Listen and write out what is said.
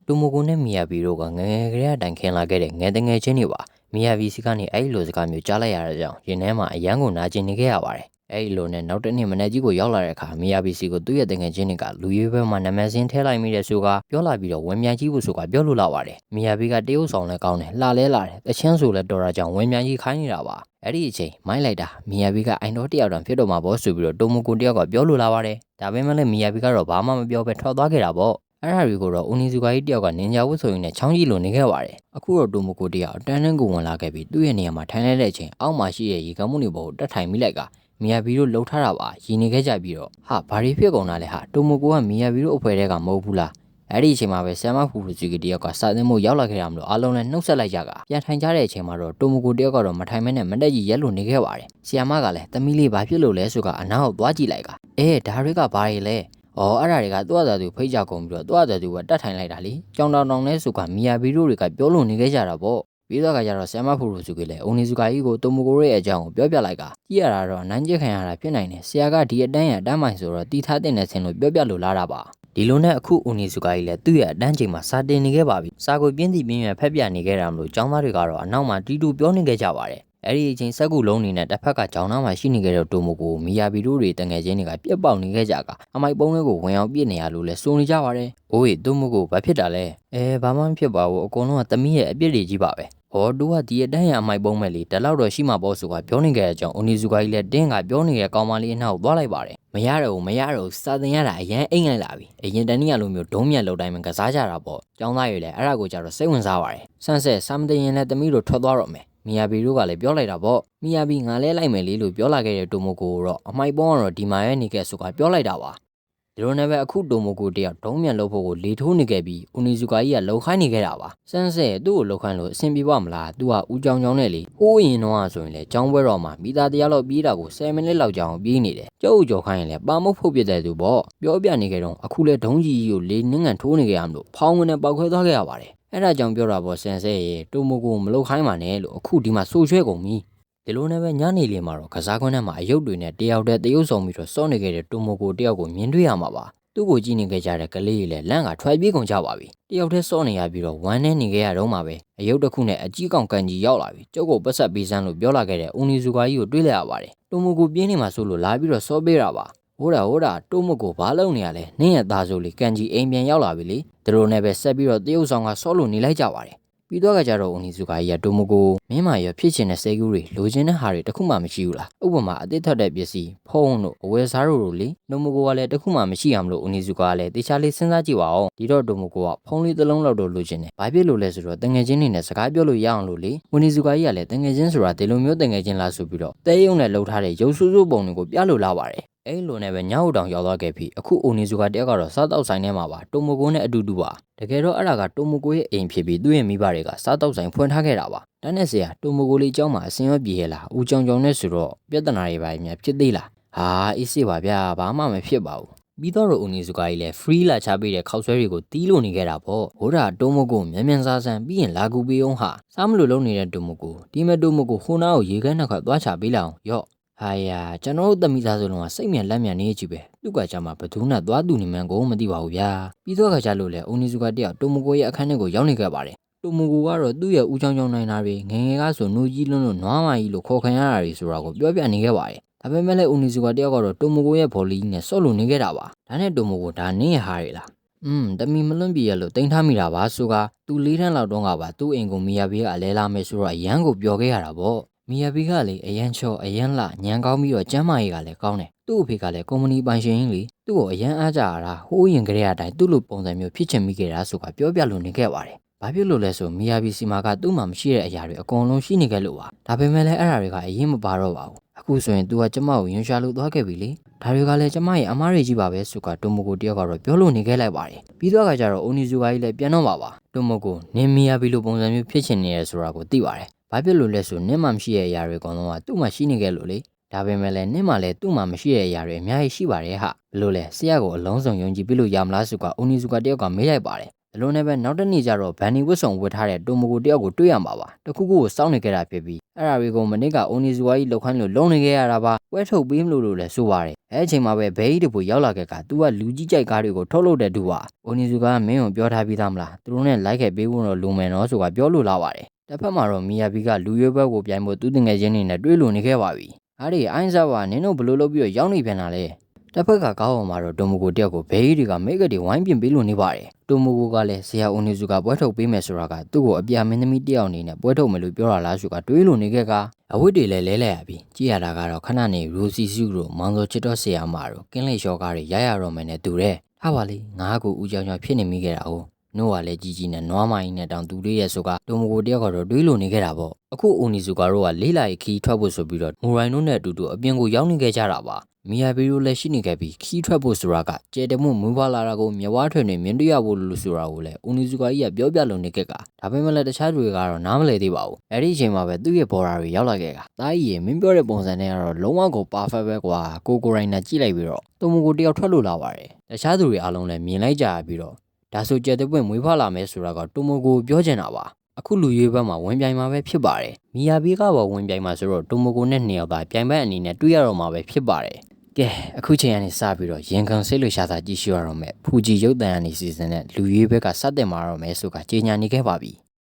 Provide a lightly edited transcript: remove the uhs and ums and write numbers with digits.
တူမိုကိုနဲ့မီယာဘီတို့ကငယ်ငယ်ကလေးအတိုင်ခင်လာခဲ့တဲ့ငယ်တငယ်ချင်းတွေပါမီယာဘီစီကနေအဲ့လိုစကားမျိုးကြားလိုက်ရတဲ့ကြောင့်ရင်ထဲမှာအယမ်းကိုနာကျင်နေခဲ့ရပါတယ်အဲ့လိုနဲ့နောက်တစ်နေ့မနေ့ကြီးကိုရောက်လာတဲ့အခါမီယာဘီစီကိုသူ့ရဲ့တငယ်ချင်းတွေကလူရွေးဘက်မှာနာမည်စင်းထဲလိုက်မိတဲ့ဆိုကပြောလာပြီးတော့ဝင်မြန်ကြီးဖို့ဆိုကပြောလို့လာပါတယ်မီယာဘီကတရုတ်ဆောင်လဲကောင်းတယ်လှလဲလာတယ်တချင်းဆိုလဲတော်တာကြောင့်ဝင်မြန်ကြီးခိုင်းနေတာပါအဲ့ဒီအချိန်မိုင်းလိုက်တာမီယာဘီကအိုင်တော်တယောက်တောင်ဖြစ်တော့မှာပေါ့ဆိုပြီးတော့တိုမိုကိုတယောက်ကပြောလို့လာပါတယ်ဒါပေမဲ့လည်းမီယာဘီကတော့ဘာမှမပြောဘဲထွက်သွားခဲ့တာပေါ့အဲ့ဒါတွေကိုတော့ဦးနီဇူကာကြီးတယောက်ကနင်ဂျာဝတ်ဆိုရင်လည်းချောင်းကြီးလိုနေခဲ့ပါတယ်အခုတော့တိုမိုကိုတယောက်အတန်းတန်းကိုဝင်လာခဲ့ပြီးသူ့ရဲ့နေရာမှာထိုင်လိုက်တဲ့အချိန်အောက်မှာရှိတဲ့ရေကမ်းမှုတွေပေါ်ကိုတက်ထိုင်မိလိုက်ကမီယာဘီတို့လှုပ်ထားတာပါရည်နေခဲ့ကြပြီးတော့ဟာဘာတွေဖြစ်ကုန်တာလဲဟာတိုမိုကိုကမီယာဘီတို့အဖွဲတဲကမဟုတ်ဘူးလားအဲ့ဒီအချိန်မှာပဲဆမ်မဖူဖူစီကတယောက်ကစာသင်ဖို့ရောက်လာခဲ့တာမလို့အားလုံးလည်းနှုတ်ဆက်လိုက်ကြကပြန်ထိုင်ကြတဲ့အချိန်မှာတော့တိုမိုကိုတယောက်ကတော့မထိုင်မဲနဲ့မတက်ကြီးရက်လို့နေခဲ့ပါတယ်ဆီယာမကလည်းသမီးလေးဘာဖြစ်လို့လဲဆိုကအနားကိုသွားကြည့်လိုက်ကဒါတွေကဘာတွေလဲအဲ့ဒါတွေကသူ့အသာသူဖိတ်ကြကုန်ပြီးတော့သူ့အသာသူကတတ်ထိုင်လိုက်တာလေကြောင်တောင်တောင်နဲ့ဆိုကမီယာဘီတို့တွေကပြောလို့နေခဲ့ကြတာပေါ့ပြီးတော့ကကြတော့ဆမ်မဖူဖူစီကလည်းအိုနီဇူကာကြီးကိုတိုမိုကိုရဲ့အကြောင်းကိုပြောပြလိုက်ကကြည့်ရတာတော့နိုင်ကျခံရတာဖြစ်နိုင်တယ်ဆရာကဒီအတန်းရအတန်းမိုင်ဆိုတော့တီးထားတဲ့နေစင်လို့ပြောပြလို့လာတာပါဒီလိုနဲ့အခုဦးနီစုကာကြီးလည်းသူ့ရဲ့အတန်းချိန်မှာစာတင်နေခဲ့ပါပြီစာကိုပြင်းစီပြင်းရဖက်ပြနေခဲ့တာမလို့ကျောင်းသားတွေကတော့အနောက်မှာတီတူပြောနေခဲ့ကြပါတယ်အဲ့ဒီအချိန်စက်ကူလုံးနေနဲ့တစ်ဖက်ကကျောင်းသားမှာရှိနေခဲ့တဲ့တိုမိုကိုမီယာဘီတို့တွေတငယ်ချင်းတွေကပြက်ပေါက်နေခဲ့ကြကအမိုက်ပုံးလေးကိုဝင်အောင်ပြစ်နေရလို့လဲစိုးနေကြပါတယ်အိုးရေတိုမိုကိုဘာဖြစ်တာလဲဘာမှမဖြစ်ပါဘူးအကုန်လုံးကသမီးရဲ့အပြစ်တွေကြီးပါပဲတူကဒီအတန်းရအမိုက်ပုံးမဲ့လေတလောက်တော့ရှိမှာပေါ့ဆိုကပြောနေခဲ့တဲ့အကြောင်းအိုနီဇူကာကြီးလည်းတင်းကပြောနေတဲ့ကောင်မလေးအနောက်ကိုသွားလိုက်ပါတယ်မရတော့စာသင်ရတာအရန်အိမ်လိုက်လာပြီအရင်တန်းကလိုမျိုးဒုံးမြတ်လောက်တိုင်းမှာကစားကြတာပေါ့ကျောင်းသားတွေလည်းအဲ့ဒါကိုကြတော့စိတ်ဝင်စားပါတယ်ဆန်းဆက်စာမတင်ရင်လည်းသမီးတို့ထွက်သွားတော့မယ်မီယာဘီတို့ကလည်းပြောလိုက်တာပေါ့မီယာဘီငါလဲလိုက်မယ်လေလို့ပြောလာခဲ့တဲ့တိုမိုကိုတော့အမိုက်ပုံးကတော့ဒီမှာရဲ့နေခဲ့ဆိုကပြောလိုက်တာပါဒီလိုနဲ့ပဲအခုတိုမိုကိုတယောက်ဒုံးမြန်လို့ဖို့ကိုလေထိုးနေခဲ့ပြီးဦးနီဇူကာကြီးကလှုပ်ခိုင်းနေခဲ့တာပါစန်းဆက်သူ့ကိုလှုပ်ခိုင်းလို့အဆင်ပြေပါမလားသူကဦးကြောင်ကြောင်နဲ့လေဟိုးရင်တော့ဆိုရင်လေကျောင်းပွဲတော်မှာမိသားတရားလောက်ပြေးတာကို10မိနစ်လောက်ကြာအောင်ပြေးနေတယ်ကျုပ်ကြော်ခိုင်းရင်လေပါမုတ်ဖုတ်ပြတဲ့သူပေါ့ပြောပြနေခဲ့တော့အခုလေဒုံးကြီးကိုလေနင်းငံထိုးနေကြရမလို့ဖောင်းဝင်နဲ့ပေါက်ခွဲသွားခဲ့ရပါတယ်အဲ့ဒါကြောင့်ပြောတာပေါ့ဆန်ဆဲရေတိုမိုကိုမလှုပ်ခိုင်းပါနဲ့လို့အခုဒီမှာစိုးရွှဲကုန်ပြီဒီလိုနဲ့ပဲညနေလေးမှာတော့ကစားကွင်းထဲမှာအယုတ်တွေနဲ့တယောက်တည်းတရုပ်ဆောင်ပြီးတော့စောနေခဲ့တဲ့တိုမိုကိုတယောက်ကိုမြင်တွေ့ရမှာပါသူ့ကိုကြည့်နေခဲ့ကြတဲ့ကလေးတွေလည်းလန့်ကထွက်ပြေးကုန်ကြပါပြီတယောက်တည်းစောနေရပြီးတော့ဝမ်းနဲ့နေခဲ့ရတော့မှပဲအယုတ်တစ်ခုနဲ့အကြီးကောင်ကန်ကြီးရောက်လာပြီးကျုပ်ကိုပတ်ဆက်ပေးစမ်းလို့ပြောလာခဲ့တဲ့ဦးနီဇူကာကြီးကိုတွေးလိုက်ရပါတယ်တိုမိုကိုပြင်းနေမှာဆိုလို့လာပြီးတော့စောပေးတာပါဟိုတာတိုမိုကိုဘာလုပ်နေရလဲနင်းရဲ့သားဆိုလေကန်ကြီးအိမ်ပြန်ရောက်လာပြီလေဒီလိုနဲ့ပဲဆက်ပြီးတော့တရုတ်ဆောင်ကစောလို့နေလိုက်ကြပါတယ်ပြီးတော့ကကြတော့ဦးနီဇူကာကြီးကတိုမိုကိုမင်းမရဖြစ်ချင်တဲ့စေကူးတွေလိုချင်တဲ့ဟာတွေတခုမှမရှိဘူးလားဥပမာအသစ်ထွက်တဲ့ပစ္စည်းဖုန်းတို့အဝယ်စားတို့လေတိုမိုကိုကလည်းတခုမှမရှိအောင်လို့ဦးနီဇူကာကလည်းတေချာလေးစဉ်းစားကြည့်ပါအောင်ဒီတော့တိုမိုကိုကဖုန်းလေးတစ်လုံးလောက်တော့လိုချင်တယ်ဘာဖြစ်လို့လဲဆိုတော့တငယ်ချင်းတွေနဲ့စကားပြောလို့ရအောင်လို့လေဦးနီဇူကာကြီးကလည်းတငယ်ချင်းဆိုတာဒီလိုမျိုးတငယ်ချင်းလားဆိုပြီးတော့တဲယုံနဲ့လှုပ်ထားတဲ့ရုပ်ဆူဆူပုံတွေကိုပြလို့လာပါတယ်အဲ့လိုနဲ့ပဲညောက်တောင်ရောက်သွားခဲ့ပြီးအခုအိုနီဇူကတယောက်ကတော့စားတောက်ဆိုင်ထဲမှာပါတိုမိုကိုနဲ့အတူတူပါတကယ်တော့အဲ့ဒါကတိုမိုကိုရဲ့အိမ်ဖြစ်ပြီးသူ့ရဲ့မိဘတွေကစားတောက်ဆိုင်ဖွင့်ထားခဲ့တာပါဒါနဲ့ဆရာတိုမိုကိုလေးเจ้าမှာအစင်ရောပြေးရလားဦးကြောင်ကြောင်နဲ့ဆိုတော့ပြဿနာတွေပါများဖြစ်သေးလားအေးစေးပါဗျာဘာမှမဖြစ်ပါဘူးပြီးတော့အိုနီဇူကကြီးလည်း free လာချပေးတဲ့ခောက်ဆွဲတွေကိုတီးလို့နေခဲ့တာပေါ့ဟိုတာတိုမိုကိုမြန်စားဆန်းပြီးရင်လာကူပေးအောင်ဟာစားမလို့လုံနေတဲ့တိုမိုကိုဒီမဲ့တိုမိုကိုဟိုနာကိုရေခမ်းနှစ်ခါသွားချပေးလိုက်အောင်ရော့ကျွန်တော်တို့သမီးသားဆိုလုံးကစိတ်မြန်လက်မြန်နေကြည့်ပဲသူကကြမှာဘသူနဲ့သွားသူနေမှန်းကိုမသိပါဘူးဗျာပြီးတော့ခါကြလို့လေအိုနီဇူကတယောက်တိုမိုကိုရဲ့အခန်းထဲကိုရောက်နေခဲ့ပါတယ်တိုမိုကိုကတော့သူ့ရဲ့ဦးချောင်းချောင်းနိုင်တာတွေငယ်ငယ်ကဆိုနှူးကြီးလွန်းလို့နွားမကြီးလို့ခေါ်ခံရတာတွေဆိုတာကိုပြောပြနေခဲ့ပါတယ်ဒါပေမဲ့လည်းအိုနီဇူကတယောက်ကတော့တိုမိုကိုရဲ့ဘော်လီနဲ့ဆော့လို့နေခဲ့တာပါဒါနဲ့တိုမိုကိုဒါနင်းရဟာတွေလားတမီမလွန့်ပြေရလို့တင်ထားမိတာပါဆိုကသူ၄ထန်းလောက်တော့ကပါသူ့အိမ်ကိုမီယာဘီကအလဲလာမယ်ဆိုတော့အရန်ကိုပျော်ခဲ့ရတာပေါ့မီယာဘီကလေအရန်ချောအရန်လှညံကောင်းပြီးတော့ကျမ်းမာရေးကလည်းကောင်းတယ်သူ့အဖေကလည်းကုမ္ပဏီပိုင်ရှင်ကြီးလေသူ့ကိုအရန်အားကြရတာဟိုးရင်ကလေးအတိုင်းသူ့လိုပုံစံမျိုးဖြစ်ချင်မိခဲ့တာဆိုကပြောပြလို့နေခဲ့ပါတယ်ဘာဖြစ်လို့လဲဆိုမီယာဘီစီမာကသူ့မှာမရှိတဲ့အရာတွေအကုန်လုံးရှိနေခဲ့လို့ပါဒါပေမဲ့လည်းအဲ့ဒါတွေကအရင်မပါတော့ပါဘူးအခုဆိုရင်သူကကျမကိုရင်ရှာလို့သွားခဲ့ပြီလေဒါတွေကလည်းကျမရဲ့အမားတွေကြီးပါပဲဆိုကတိုမိုကိုတယောက်ကတော့ပြောလို့နေခဲ့လိုက်ပါတယ်ပြီးတော့ကကြတော့အိုနီဇူကာကြီးလည်းပြန်တော့ပါတိုမိုကိုနင်မီယာဘီလိုပုံစံမျိုးဖြစ်ချင်နေရဆိုတာကိုသိပါတယ်ဘာဖြစ်လို့လဲဆိုနင့်မှမရှိတဲ့အရာတွေအကုန်လုံးကသူ့မှာရှိနေခဲ့လို့လေဒါပေမဲ့လည်းနင့်မှလည်းသူ့မှာမရှိတဲ့အရာတွေအများကြီးရှိပါတယ်ဟာဘလို့လဲဆရာကိုအလုံးစုံယုံကြည်ပြလို့ရမလားဆိုကအိုနီဇူကာတယောက်ကမေးလိုက်ပါတယ် လိုနဲ့ပဲနောက်တစ်နေ့ကျတော့ဗန်နီဝတ်ဆောင်ဝတ်ထားတဲ့တိုမိုကိုတယောက်ကိုတွေ့ရမှာပါတခုခုကိုစောင့်နေခဲ့တာဖြစ်ပြီးအဲ့ဒါတွေကိုမနစ်ကအိုနီဇူဝါကြီးလောက်ခိုင်းလို့လုံနေခဲ့ရတာပါပွဲထုတ်ပေးမလို့လည်းဆိုပါတယ်အဲ့အချိန်မှာပဲဘဲကြီးတပူရောက်လာခဲ့ကသူကလူကြီးကြိုက်ကားတွေကိုထုတ်လုပ်တဲ့သူပါအိုနီဇူကမင်းကိုပြောထားပြီးသားမလားသူတို့နဲ့လိုက်ခဲ့ပေးဖို့တော့လုံမယ်နော်ဆိုတာပြောလို့လာပါတယ်တစ်ဖက်မှာတော့မီယာဘီကလူရွေးဘက်ကိုပြိုင်ဖို့သူတင်ငယ်ချင်းတွေနဲ့တွေ့လို့နေခဲ့ပါပြီအားဒီအိုင်းစားပါနင်းတို့ဘလို့လုပ်ပြီးတော့ရောက်နေပြန်လာလဲတစ်ဖက်ကကားပေါ်မှာတော့တိုမိုကိုတယောက်ကိုဘဲကြီးတွေကမိတ်ကတွေဝိုင်းပြင်ပေးလို့နေပါတယ်တိုမိုကိုကလည်းဆရာအိုနီဇူကပွဲထုတ်ပေးမယ်ဆိုတာကသူ့ကိုအပြာမင်းသမီးတယောက်အနေနဲ့ပွဲထုတ်မယ်လို့ပြောတာလားဆိုတာတွေးလို့နေခဲ့ကအဝတ်တွေလည်းလဲလဲရပြီကြည့်ရတာကတော့ခဏနေရိုစီစုတို့မောင်စောချစ်တော်ဆရာမတို့ကင်းလိတ်လျှောကားတွေရရတော့မယ်နဲ့တူတယ်ထားပါလေငါးကိုဦးကြောင်ကြောင်ဖြစ်နေမိခဲ့တာဟုတ်နို့ကလည်းကြီးကြီးနဲ့နွားမကြီးနဲ့တောင်သူလေးရဲ့ဆိုကတိုမိုကိုတယောက်ကတော့တွေးလို့နေခဲ့တာပေါ့အခုအိုနီဇူကတော့ကလေးလာရီခီးထွက်ဖို့ဆိုပြီးတော့မိုရိုင်းတို့နဲ့အတူတူအပြင်ကိုရောက်နေခဲ့ကြတာပါမီယာဘီရိုလည်းရှိနေခဲ့ပြီးခီးထွက်ဖို့ဆိုတာကကျဲတမှုမူးဖွာလာတာကိုမြဝါထွင်နေမြင်တွေ့ရဖို့လို့ဆိုတာကိုလည်းအိုနီဇူကကြီးကပြောပြလို့နေခဲ့ကဒါပေမဲ့လည်းတခြားတွေကတော့နားမလည်သေးပါဘူးအဲ့ဒီအချိန်မှာပဲသူ့ရဲ့ဘော်ဒါတွေရောက်လာခဲ့ကတားကြီးရေမင်းပြောတဲ့ပုံစံနဲ့ကတော့လုံးဝကို perfect ပဲကွာကိုရိုင်းနဲ့ကြည့်လိုက်ပြီးတော့တိုမိုကိုတယောက်ထွက်လို့လာပါတယ်တခြားသူတွေအားလုံးလည်းမြင်လိုက်ကြရပြီးတော့ဒါဆိုကျဲတဲ့ပွင့်မွေးဖွာလာမယ်ဆိုတာကတိုမိုကိုပြောချင်တာပါအခုလူရွေးဘက်မှာဝင်ပြိုင်မှာပဲဖြစ်ပါတယ်မီယာဘီကပေါ်ဝင်ပြိုင်မှာဆိုတော့တိုမိုကိုနဲ့နှစ်ယောက်ကပြိုင်ဘက်အနေနဲ့တွေ့ရတော့မှာပဲဖြစ်ပါတယ်ကဲအခုချိန်ကနေစပြီးတော့ရင်ခံစိတ်လှရှားတာကြည့်ရှုရတော့မယ်ဖူဂျီရုပ်သံကနေစီစဉ်တဲ့လူရွေးဘက်ကစတင်มาတော့မယ်ဆိုကကြေညာနေခဲ့ပါပြီ